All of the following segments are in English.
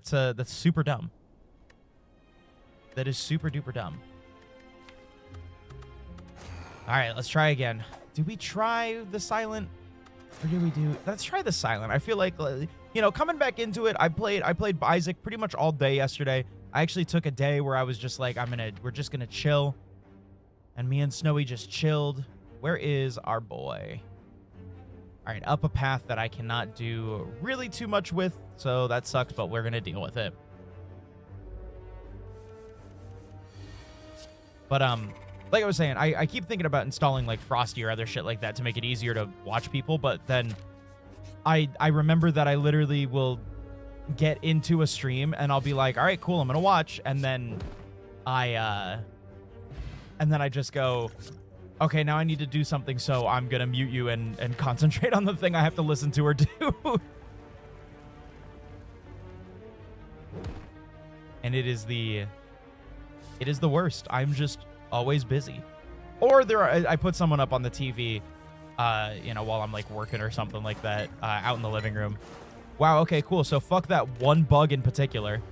That's super dumb. That is super duper dumb. All right, let's try again. Did we try the silent, or did we do? Let's try the silent. I feel like, you know, coming back into it, I played Isaac pretty much all day yesterday. I actually took a day where I was just like, we're just gonna chill, and me and Snowy just chilled. Where is our boy? All right, up a path that I cannot do really too much with, so that sucks, but we're gonna deal with it. But like I was saying, I keep thinking about installing like Frosty or other shit like that to make it easier to watch people, but then I remember that I literally will get into a stream and I'll be like, all right, cool, I'm gonna watch, and then I just go, okay, now I need to do something, so I'm gonna mute you and concentrate on the thing I have to listen to or do. And it is the worst. I'm just always busy. Or I put someone up on the TV, you know, while I'm like working or something like that, out in the living room. Wow, okay, cool. So fuck that one bug in particular.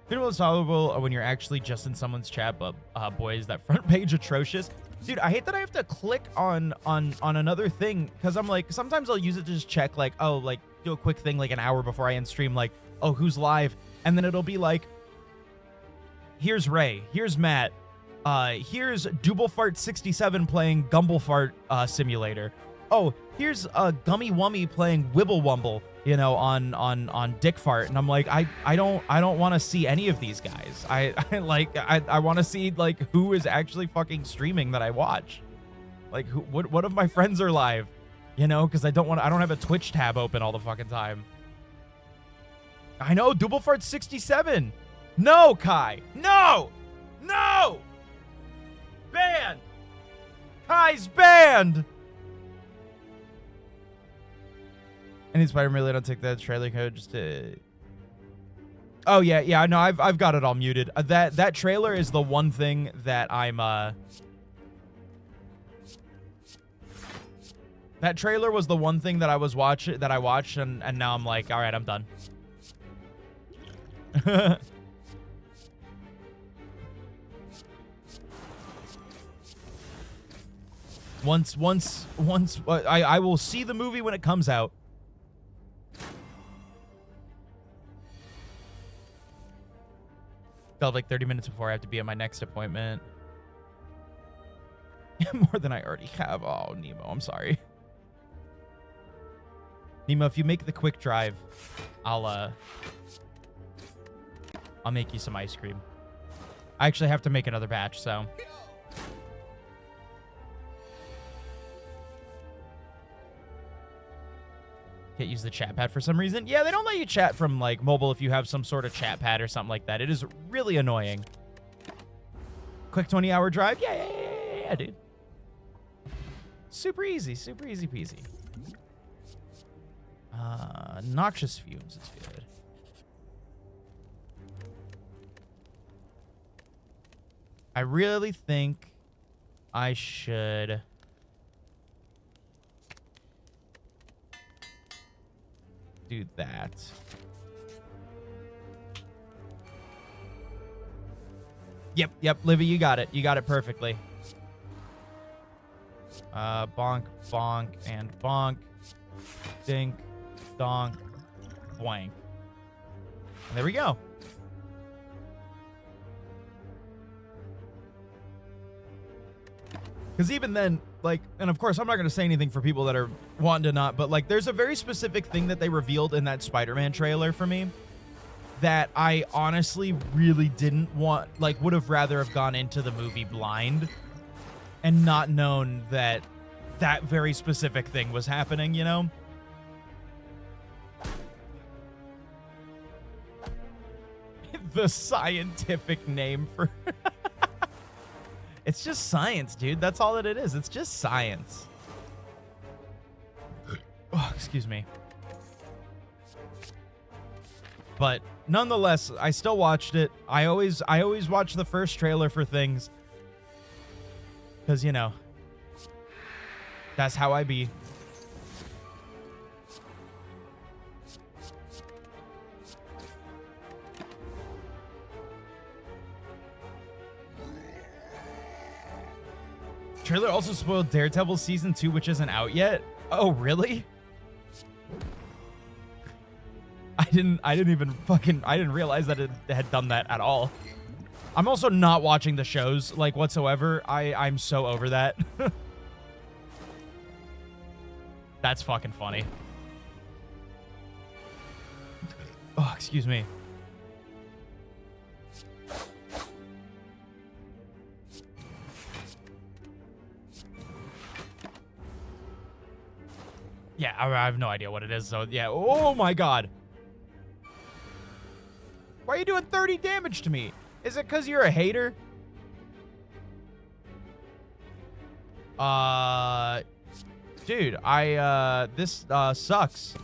Minimal is tolerable when you're actually just in someone's chat, but boy, is that front page atrocious. Dude, I hate that I have to click on another thing, because I'm like, sometimes I'll use it to just check, like, oh, like, do a quick thing like an hour before I end stream, like, oh, who's live? And then it'll be like, here's Ray, here's Matt, here's Doublefart67 playing Gumblefart Simulator. Oh, here's Gummy Wummy playing Wibble Wumble, you know, on Dickfart. And I'm like, I don't want to see any of these guys. I want to see like who is actually fucking streaming that I watch. Like what of my friends are live, you know, because I don't have a Twitch tab open all the fucking time. I know, Doublefart67. No, Kai. No! No! Banned! Kai's banned! Any Spider-Man really don't take that trailer code just to... Oh, yeah, no, I've got it all muted. That trailer is the one thing that I'm, That trailer was the one thing that I watched, and now I'm like, all right, I'm done. Once I will see the movie when it comes out. Felt like 30 minutes before I have to be at my next appointment. More than I already have. Oh, Nemo, I'm sorry. Nemo, if you make the quick drive, I'll make you some ice cream. I actually have to make another batch, so. Can't use the chat pad for some reason. Yeah, they don't let you chat from like mobile if you have some sort of chat pad or something like that. It is really annoying. Quick 20-hour drive? Yeah, dude. Super easy peasy. Noxious fumes is good. I really think I should do that. Yep, Livy, you got it. You got it perfectly. Bonk, bonk, and bonk. Dink, donk, boink. And there we go. Because even then, like, and of course, I'm not going to say anything for people that are wanting to not, but like, there's a very specific thing that they revealed in that Spider-Man trailer for me that I honestly really didn't want, like, would have rather have gone into the movie blind and not known that that very specific thing was happening, you know? The scientific name for... It's just science, dude. That's all that it is. It's just science. Oh, excuse me. But nonetheless, I still watched it. I always watch the first trailer for things. Because, you know, that's how I be. trailer also spoiled Daredevil season 2, which isn't out yet. Oh, really? I didn't realize that it had done that at all. I'm also not watching the shows, like, whatsoever. I'm so over that. That's fucking funny. Oh, excuse me. Yeah, I have no idea what it is, so yeah. Oh my god. Why are you doing 30 damage to me? Is it because you're a hater? Dude, this sucks.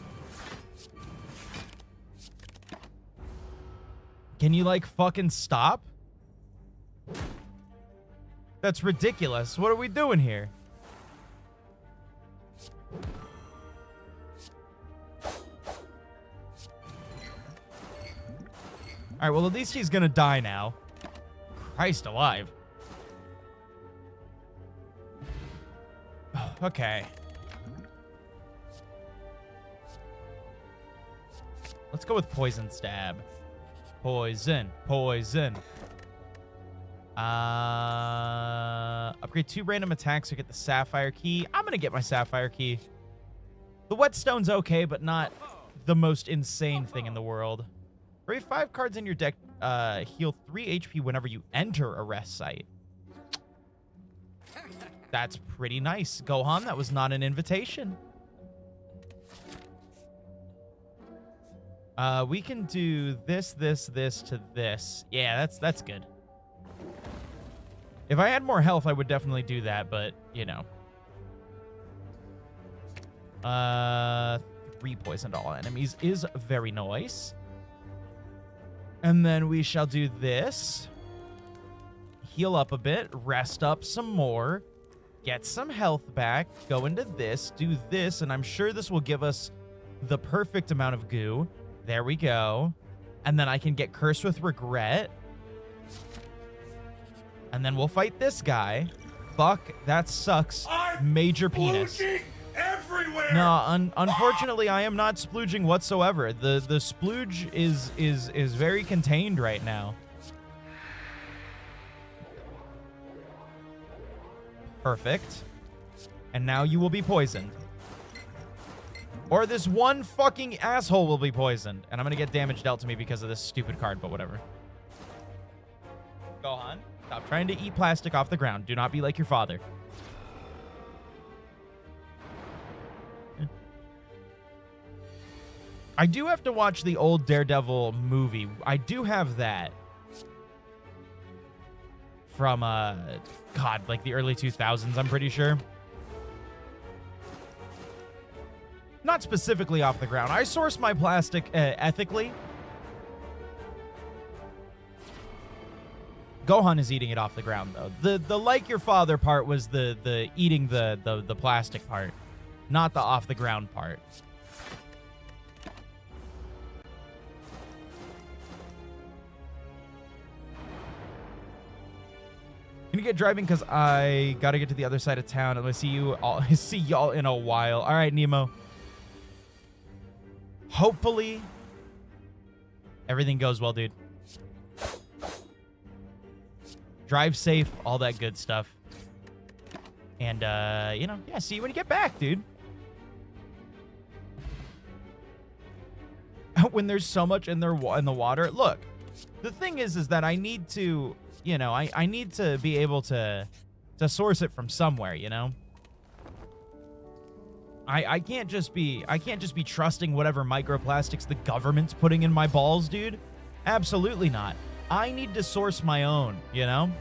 Can you, like, fucking stop? That's ridiculous. What are we doing here? All right, well, at least he's gonna die now. Christ alive. Okay. Let's go with Poison Stab. Poison. Poison. Upgrade 2 random attacks or get the Sapphire Key. I'm gonna get my Sapphire Key. The Whetstone's okay, but not the most insane thing in the world. Brave 5 cards in your deck heal 3 HP whenever you enter a rest site. That's pretty nice. Gohan, that was not an invitation. We can do this to this. Yeah, that's good. If I had more health, I would definitely do that, but, you know. 3 poisoned all enemies is very nice. And then we shall do this. Heal up a bit. Rest up some more. Get some health back. Go into this. Do this. And I'm sure this will give us the perfect amount of goo. There we go. And then I can get Cursed with Regret. And then we'll fight this guy. Fuck, that sucks. Major penis. Everywhere. No, unfortunately, I am not splooging whatsoever. The splooge is very contained right now. Perfect. And now you will be poisoned. Or this one fucking asshole will be poisoned. And I'm gonna get damage dealt to me because of this stupid card, but whatever. Gohan, stop trying to eat plastic off the ground. Do not be like your father. I do have to watch the old Daredevil movie. I do have that. From, God, like the early 2000s, I'm pretty sure. Not specifically off the ground. I source my plastic ethically. Gohan is eating it off the ground, though. The like your father part was the eating the plastic part, not the off the ground part. Gonna get driving because I gotta get to the other side of town. I'm gonna see you all. See y'all in a while. All right, Nemo. Hopefully, everything goes well, dude. Drive safe, all that good stuff. And you know, yeah. See you when you get back, dude. When there's so much in the water. Look, the thing is that I need to. You know, I need to be able to source it from somewhere, you know? I can't just be trusting whatever microplastics the government's putting in my balls, dude. Absolutely not. I need to source my own, you know?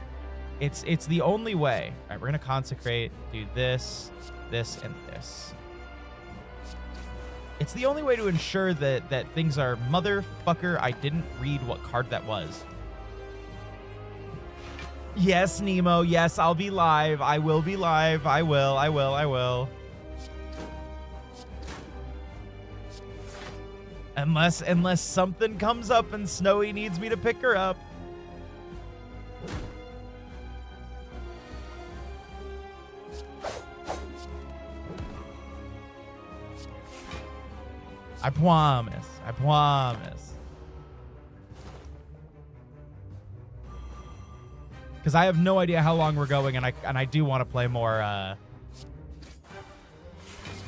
It's the only way. All right, we're gonna consecrate, do this, this, and this. It's the only way to ensure that things are motherfucker. I didn't read what card that was. Yes, Nemo. Yes, I'll be live. I will be live. I will. Unless something comes up and Snowy needs me to pick her up. I promise. I promise. Because I have no idea how long we're going, and I do want to play more.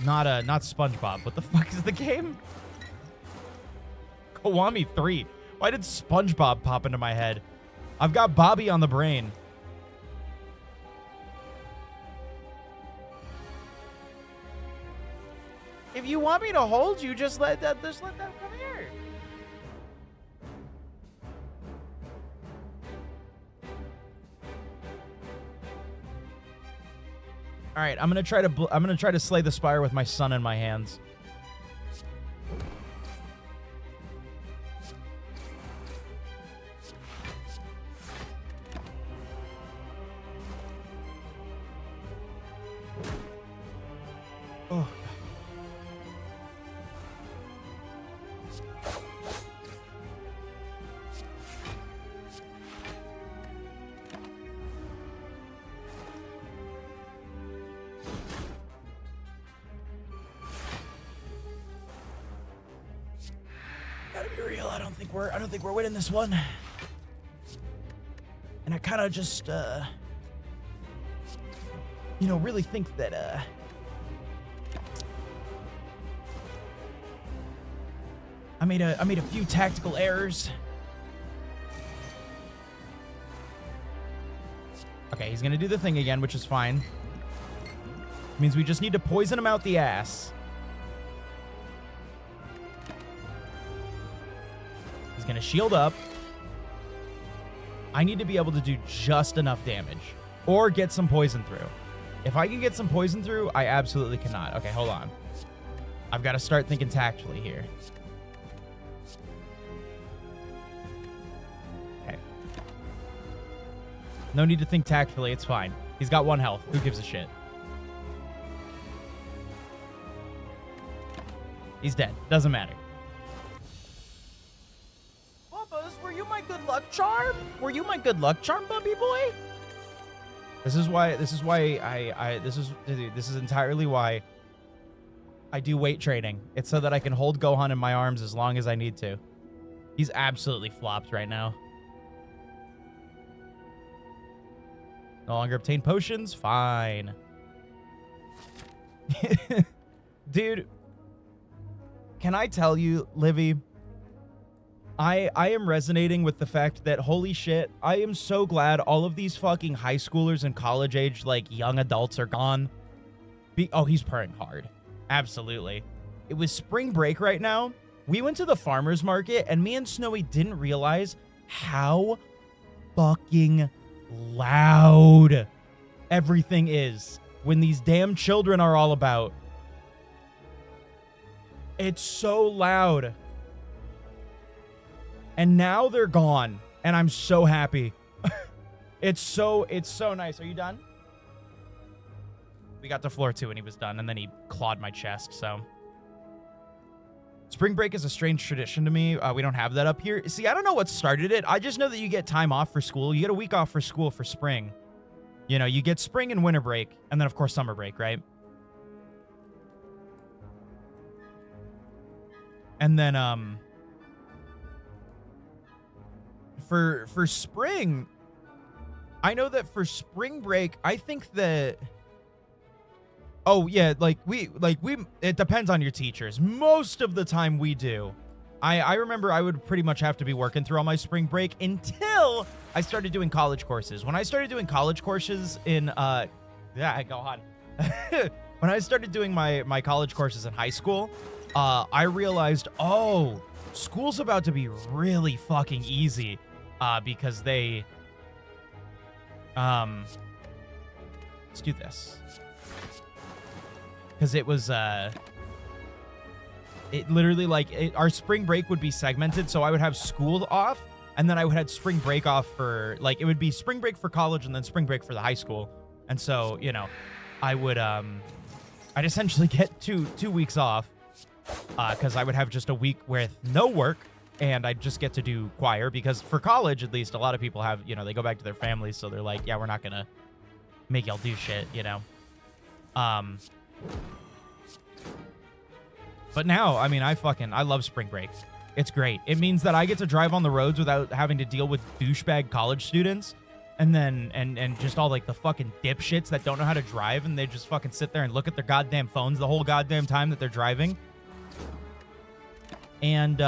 Not SpongeBob. What the fuck is the game? Kiwami 3. Why did SpongeBob pop into my head? I've got Bobby on the brain. If you want me to hold you, just let that come here. All right, I'm gonna try to slay the Spire with my son in my hands. Oh. Gotta be real. I don't think we're winning this one. And I kind of just really think that I made a few tactical errors. Okay, he's gonna do the thing again, which is fine. Means we just need to poison him out the ass. He's gonna shield up. I need to be able to do just enough damage or get some poison through. If I can get some poison through, I absolutely cannot. Okay, hold on. I've got to start thinking tactfully here. Okay. No need to think tactfully. It's fine. He's got 1 health. Who gives a shit? He's dead. Doesn't matter. Were you my good luck charm? Were you my good luck charm, Bumpy boy? This is entirely why I do weight training. It's so that I can hold Gohan in my arms as long as I need to. He's absolutely flopped right now. No longer obtain potions? Fine. Dude, can I tell you, Livy, I am resonating with the fact that, holy shit, I am so glad all of these fucking high schoolers and college age, like, young adults are gone. Oh, he's purring hard. Absolutely. It was spring break right now. We went to the farmer's market, and me and Snowy didn't realize how fucking loud everything is when these damn children are all about. It's so loud. And now they're gone, and I'm so happy. It's so nice. Are you done? We got to floor 2 and he was done, and then he clawed my chest, so. Spring break is a strange tradition to me. We don't have that up here. See, I don't know what started it. I just know that you get time off for school. You get a week off for school for spring. You know, you get spring and winter break, and then, of course, summer break, right? And then, For spring, I know that for spring break, I think that, oh yeah, it depends on your teachers. Most of the time we do. I remember I would pretty much have to be working through all my spring break until I started doing college courses. When I started doing college courses in, yeah, go on. When I started doing my college courses in high school, I realized, oh, school's about to be really fucking easy. Because they, let's do this. Because it was, it literally, our spring break would be segmented, so I would have school off, and then I would have spring break off for, it would be spring break for college and then spring break for the high school. And so, you know, I would, I'd essentially get two weeks off, because I would have just a week with no work, and I just get to do choir, because for college, at least, a lot of people have, you know, they go back to their families, so they're like, yeah, we're not gonna make y'all do shit, you know? But now, I mean, I love spring break. It's great. It means that I get to drive on the roads without having to deal with douchebag college students and then and just all like the fucking dipshits that don't know how to drive, and they just fucking sit there and look at their goddamn phones the whole goddamn time that they're driving. And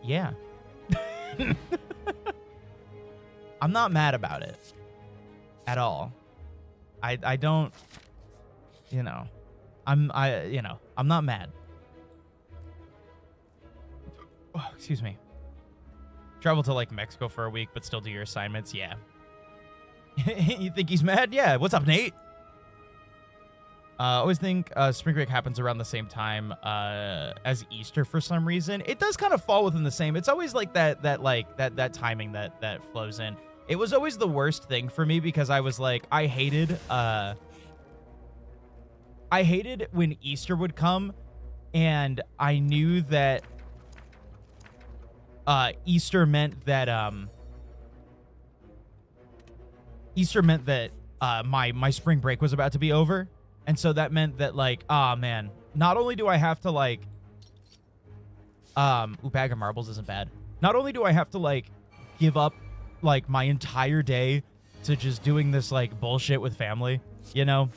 yeah. I'm not mad about it at all. I don't, you know, I'm not mad. Oh, excuse me. Travel to like Mexico for a week, but still do your assignments. Yeah. You think he's mad? Yeah. What's up, Nate? Always think spring break happens around the same time as Easter for some reason. It does kind of fall within the same. It's always like that timing that flows in. It was always the worst thing for me because I was like, I hated when Easter would come, and I knew that Easter meant that my spring break was about to be over. And so that meant that, like, oh man, not only do I have to like bag of marbles isn't bad. Not only do I have to like give up like my entire day to just doing this like bullshit with family, you know,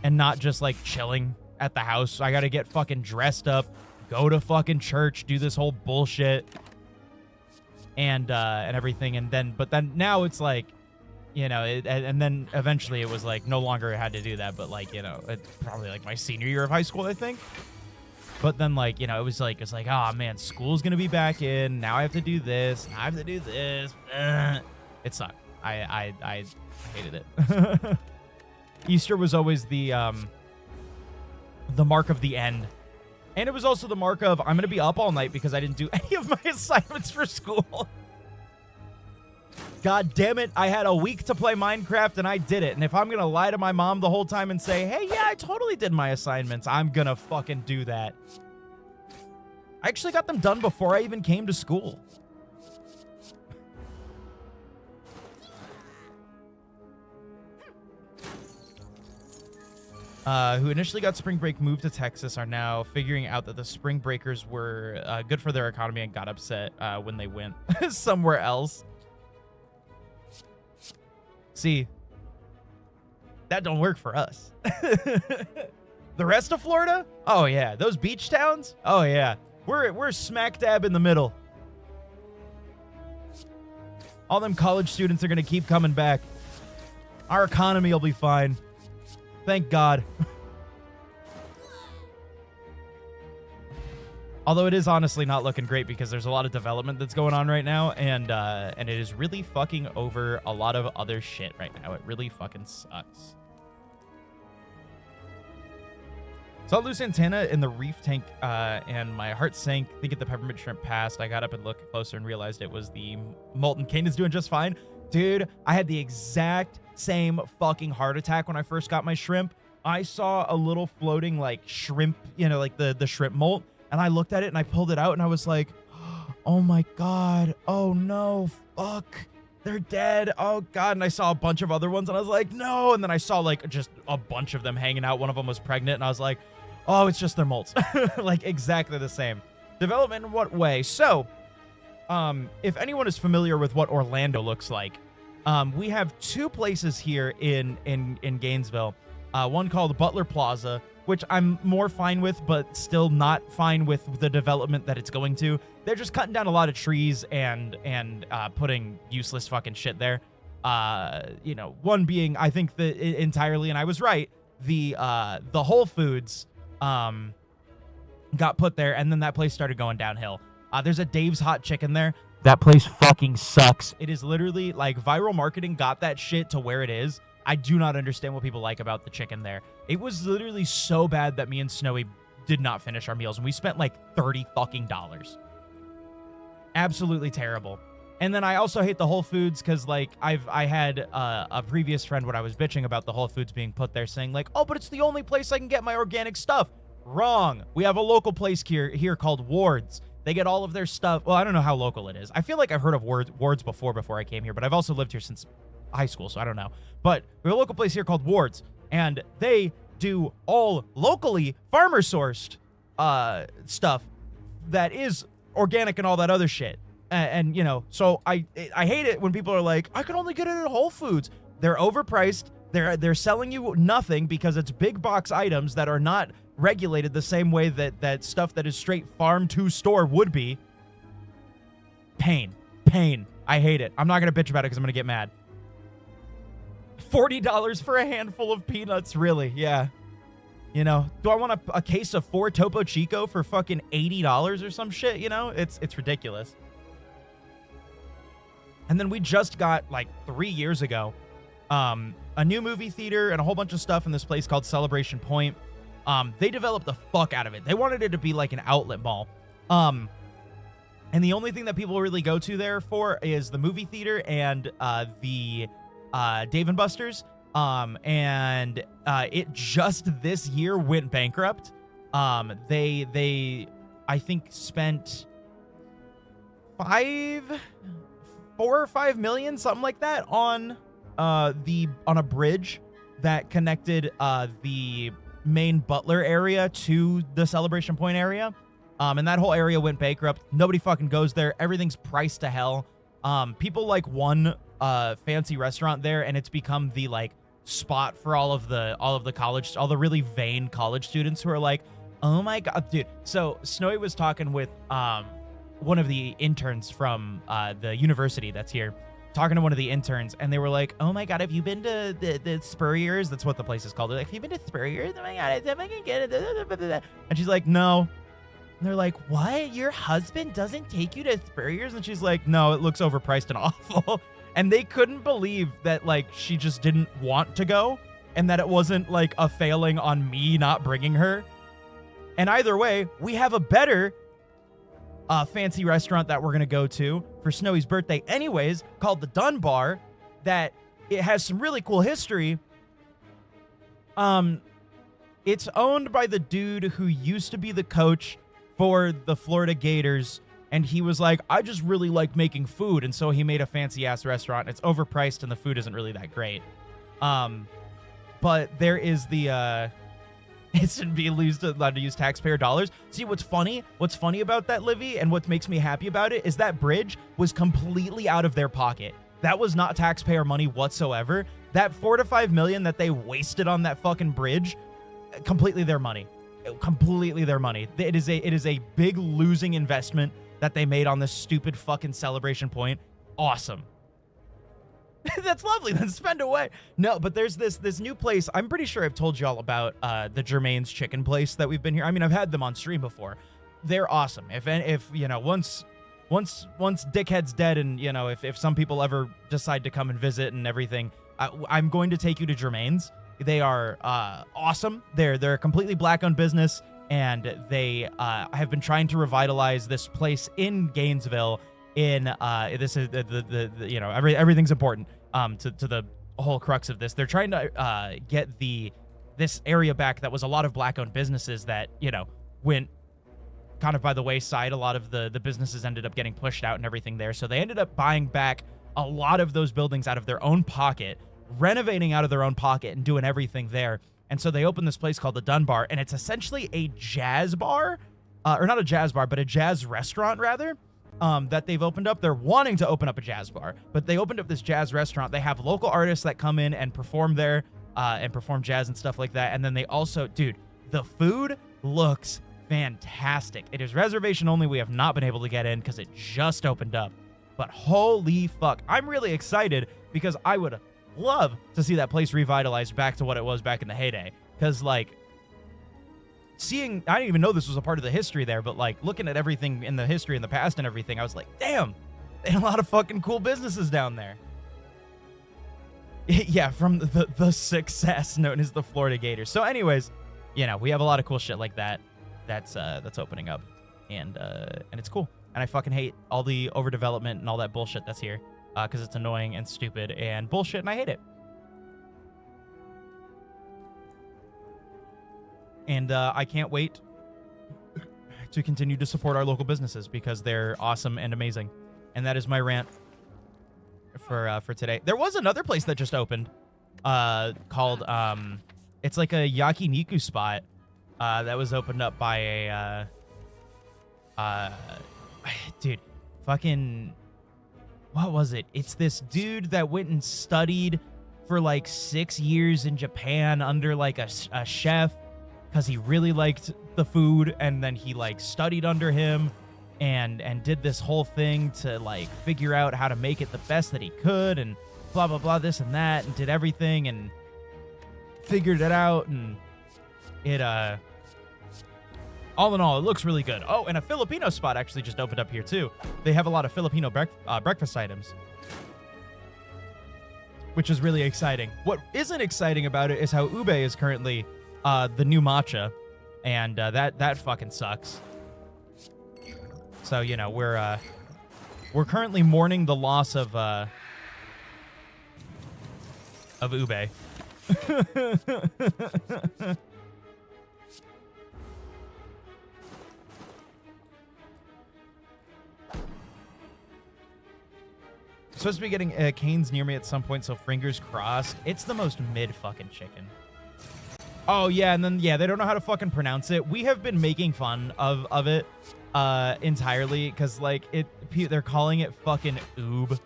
and not just like chilling at the house. I got to get fucking dressed up, go to fucking church, do this whole bullshit and everything. And then, but then now it's like, you know, and then eventually it was like no longer I had to do that, but like, you know, it's probably like my senior year of high school, I think. But then like, you know, it's like, oh man, school's going to be back in. Now I have to do this. I have to do this. It sucked. I hated it. Easter was always the mark of the end. And it was also the mark of I'm going to be up all night because I didn't do any of my assignments for school. God damn it, I had a week to play Minecraft and I did it. And if I'm going to lie to my mom the whole time and say, hey, yeah, I totally did my assignments, I'm going to fucking do that. I actually got them done before I even came to school. Who initially got spring break moved to Texas are now figuring out that the spring breakers were good for their economy and got upset when they went somewhere else. See, that don't work for us. The rest of Florida? Oh yeah, those beach towns? Oh yeah, we're smack dab in the middle. All them college students are gonna keep coming back. Our economy will be fine. Thank God. Although it is honestly not looking great because there's a lot of development that's going on right now, and it is really fucking over a lot of other shit right now. It really fucking sucks. Saw a loose antenna in the reef tank, and my heart sank thinking the peppermint shrimp passed. I got up and looked closer and realized it was the molten. Kane is doing just fine. Dude, I had the exact same fucking heart attack when I first got my shrimp. I saw a little floating like shrimp, you know, like the shrimp molt. And I looked at it and I pulled it out and I was like, oh my God. Oh no, fuck. They're dead. Oh God. And I saw a bunch of other ones and I was like, no. And then I saw like just a bunch of them hanging out. One of them was pregnant and I was like, oh, it's just their molts. Like exactly the same. Development in what way? So, if anyone is familiar with what Orlando looks like, we have two places here in Gainesville. One called Butler Plaza, which I'm more fine with, but still not fine with the development that it's going to. They're just cutting down a lot of trees and putting useless fucking shit there. You know, one being, I think entirely, and I was right, the Whole Foods got put there, and then that place started going downhill. There's a Dave's Hot Chicken there. That place fucking sucks. It is literally like viral marketing got that shit to where it is. I do not understand what people like about the chicken there. It was literally so bad that me and Snowy did not finish our meals, and we spent like $30 fucking dollars. Absolutely terrible. And then I also hate the Whole Foods because like I had a previous friend when I was bitching about the Whole Foods being put there saying like, oh, but it's the only place I can get my organic stuff. Wrong. We have a local place here called Ward's. They get all of their stuff. Well, I don't know how local it is. I feel like I've heard of Ward's before I came here, but I've also lived here since high school, so I don't know. But we have a local place here called Ward's, and they do all locally farmer sourced stuff that is organic and all that other shit. And you know, so I hate it when people are like, I can only get it at Whole Foods. They're overpriced. They're selling you nothing because it's big box items that are not regulated the same way that stuff that is straight farm to store would be. Pain. I hate it. I'm not gonna bitch about it because I'm gonna get mad. $40 for a handful of peanuts, really? Yeah. You know, do I want a case of 4 Topo Chico for fucking $80 or some shit? You know, it's ridiculous. And then we just got, like, 3 years ago, a new movie theater and a whole bunch of stuff in this place called Celebration Point. They developed the fuck out of it. They wanted it to be like an outlet mall. And the only thing that people really go to there for is the movie theater and the Dave & Buster's. And it just this year went bankrupt. They I think spent 4 or 5 million, something like that, on a bridge that connected the main Butler area to the Celebration Point area. And that whole area went bankrupt. Nobody fucking goes there. Everything's priced to hell. People like one fancy restaurant there, and it's become the like spot for all of the college, all the really vain college students who are like, oh my god, dude. So Snowy was talking with one of the interns from the university that's here, talking to one of the interns, and they were like, oh my god, have you been to the Spurriers? That's what the place is called. They're like, have you been to Spurriers? Oh my god, if I can get it. And she's like, no. And they're like, what? Your husband doesn't take you to Spurriers? And she's like, no, it looks overpriced and awful. And they couldn't believe that, like, she just didn't want to go and that it wasn't, like, a failing on me not bringing her. And either way, we have a better fancy restaurant that we're going to go to for Snowy's birthday anyways, called the Dunbar, that it has some really cool history. It's owned by the dude who used to be the coach for the Florida Gators, and he was like, I just really like making food, and so he made a fancy-ass restaurant. It's overpriced, and the food isn't really that great. But there is the, it shouldn't be allowed to use taxpayer dollars. See, what's funny about that, Livy, and what makes me happy about it, is that bridge was completely out of their pocket. That was not taxpayer money whatsoever. That 4 to 5 million that they wasted on that fucking bridge, completely their money. Completely their money. It is a big losing investment that they made on this stupid fucking Celebration Point. Awesome. That's lovely. Then spend away. No, but there's this new place. I'm pretty sure I've told you all about the Jermaine's Chicken Place that we've been here. I mean, I've had them on stream before. They're awesome. If you know, once Dickhead's dead, and you know, if some people ever decide to come and visit and everything, I'm going to take you to Jermaine's. They are awesome. They're a completely black-owned business, and they have been trying to revitalize this place in Gainesville. This is the you know, everything's important to the whole crux of this. They're trying to get this area back that was a lot of black-owned businesses that, you know, went kind of by the wayside. A lot of the businesses ended up getting pushed out and everything there. So they ended up buying back a lot of those buildings out of their own pocket, renovating out of their own pocket and doing everything there. And so they opened this place called the Dunbar, and it's essentially a jazz bar, or not a jazz bar, but a jazz restaurant rather, that they've opened up. They're wanting to open up a jazz bar, but they opened up this jazz restaurant. They have local artists that come in and perform there, and perform jazz and stuff like that. And then they also, dude, the food looks fantastic. It is reservation only. We have not been able to get in because it just opened up, but holy fuck, I'm really excited because I would love to see that place revitalized back to what it was back in the heyday. Because, like, I didn't even know this was a part of the history there, but, like, looking at everything in the history in the past and everything, I was like, damn, they had a lot of fucking cool businesses down there. Yeah, from the success known as the Florida Gators. So anyways, you know, we have a lot of cool shit like that that's opening up, and it's cool. And I fucking hate all the overdevelopment and all that bullshit that's here. Because it's annoying and stupid and bullshit, and I hate it. And I can't wait to continue to support our local businesses because they're awesome and amazing. And that is my rant for today. There was another place that just opened called It's like a yakiniku spot that was opened up by dude, fucking, what was it? It's this dude that went and studied for like 6 years in Japan under like a chef because he really liked the food, and then he like studied under him and did this whole thing to like figure out how to make it the best that he could, and blah blah blah, this and that, and did everything and figured it out, and it all in all, it looks really good. Oh, and a Filipino spot actually just opened up here too. They have a lot of Filipino breakfast items, which is really exciting. What isn't exciting about it is how ube is currently the new matcha, and that fucking sucks. So, you know, we're currently mourning the loss of ube. Supposed to be getting canes near me at some point, so fingers crossed. It's the most mid fucking chicken. Oh yeah, and then yeah, they don't know how to fucking pronounce it. We have been making fun of it entirely because like they're calling it fucking oob.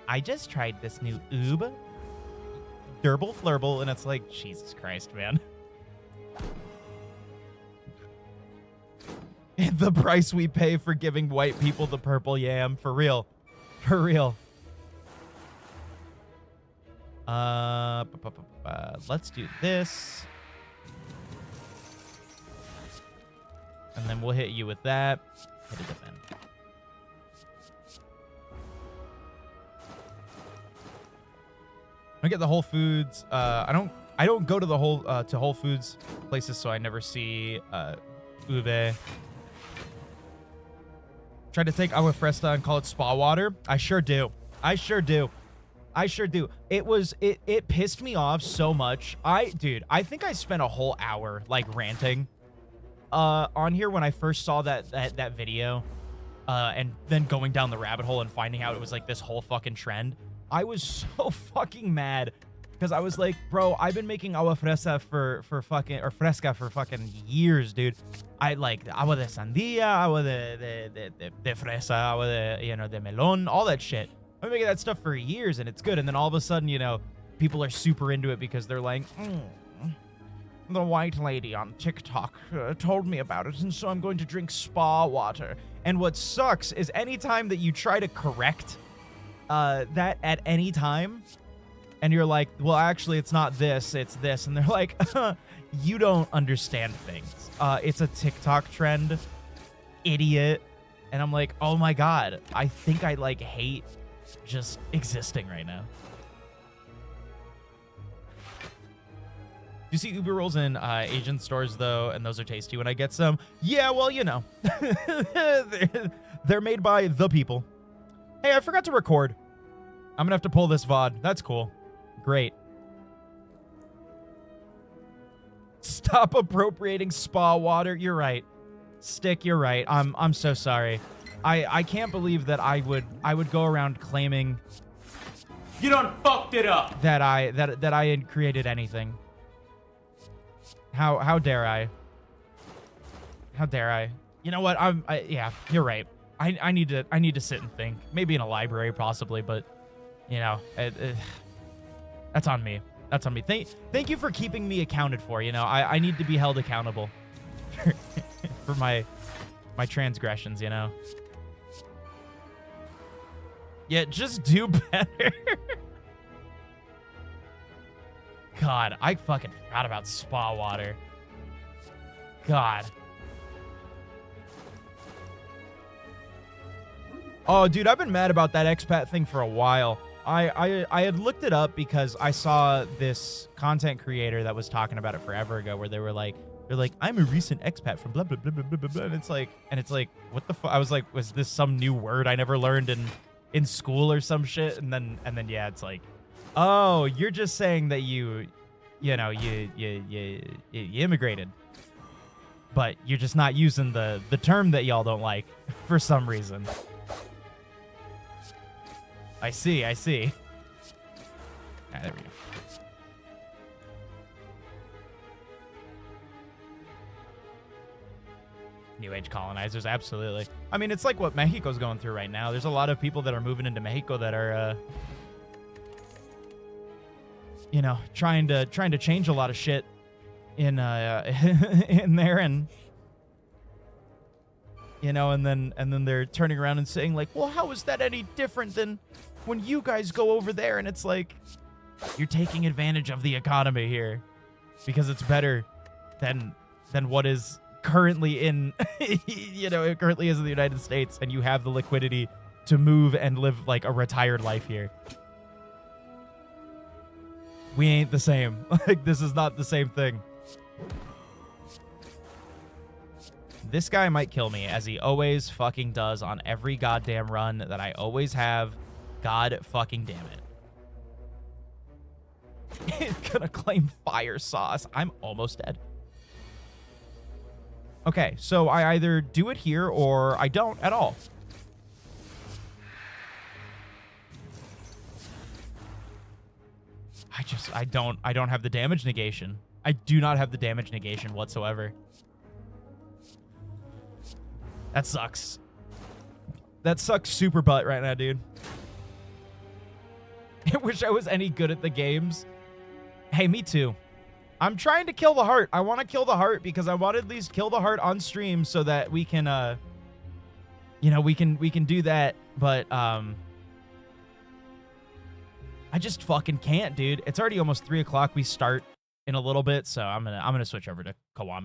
I just tried this new oob, Durble Flurble, and it's like, Jesus Christ, man. The price we pay for giving white people the purple yam, for real. For real. Let's do this. And then we'll hit you with that. Hit a defend. I get the Whole Foods. I don't go to the Whole Foods places, so I never see ube. Tried to take agua fresca and call it spa water. I sure do. I sure do. I sure do. It pissed me off so much. Dude, I think I spent a whole hour like ranting on here when I first saw that video, and then going down the rabbit hole and finding out it was like this whole fucking trend. I was so fucking mad because I was like, bro, I've been making agua fresca for fucking years, dude. I like agua de sandía, agua de fresa, agua de, you know, de melon, all that shit. I've been making that stuff for years and it's good. And then all of a sudden, you know, people are super into it because they're like, the white lady on TikTok told me about it, and so I'm going to drink spa water. And what sucks is anytime that you try to correct that at any time, and you're like, well, actually, it's not this, it's this. And they're like, you don't understand things. It's a TikTok trend, idiot. And I'm like, oh my God, I think I like hate just existing right now. You see Uber rolls in Asian stores, though, and those are tasty when I get some. Yeah, well, you know. They're made by the people. Hey, I forgot to record. I'm going to have to pull this VOD. That's cool. Great. Stop appropriating spa water. You're right. Stick, you're right. I'm so sorry. I can't believe that I would go around claiming you done fucked it up. That I had created anything. How dare I? How dare I? You know what? Yeah, you're right. I need to sit and think. Maybe in a library possibly, but you know, that's on me. That's on me. Thank you for keeping me accounted for. You know, I need to be held accountable for my transgressions, you know. Yeah, just do better. God, I fucking forgot about spa water. God. Oh, dude, I've been mad about that expat thing for a while. I had looked it up because I saw this content creator that was talking about it forever ago, where they're like, I'm a recent expat from blah blah blah blah blah blah, and it's like, what the fuck? I was like, was this some new word I never learned in school or some shit? And then yeah, it's like, oh, you're just saying that you immigrated, but you're just not using the term that y'all don't like for some reason. I see. Ah, there we go. New Age colonizers, absolutely. I mean, it's like what Mexico's going through right now. There's a lot of people that are moving into Mexico that are, you know, trying to change a lot of shit in in there, and you know, and then they're turning around and saying like, well, how is that any different than when you guys go over there? And it's like, you're taking advantage of the economy here because it's better than what is currently in, you know, it currently is in the United States, and you have the liquidity to move and live like a retired life here. We ain't the same. Like, this is not the same thing. This guy might kill me, as he always fucking does on every goddamn run that I always have. God fucking damn it. He's gonna claim fire sauce. I'm almost dead. Okay, so I either do it here or I don't at all. I don't have the damage negation. I do not have the damage negation whatsoever. That sucks. That sucks super butt right now, dude. I wish I was any good at the games. Hey, me too. I'm trying to kill the heart. I want to kill the heart because I want to at least kill the heart on stream so that we can, you know, we can do that. But, I just fucking can't, dude. It's already almost 3 o'clock. We start in a little bit, so I'm gonna switch over to Kiwami.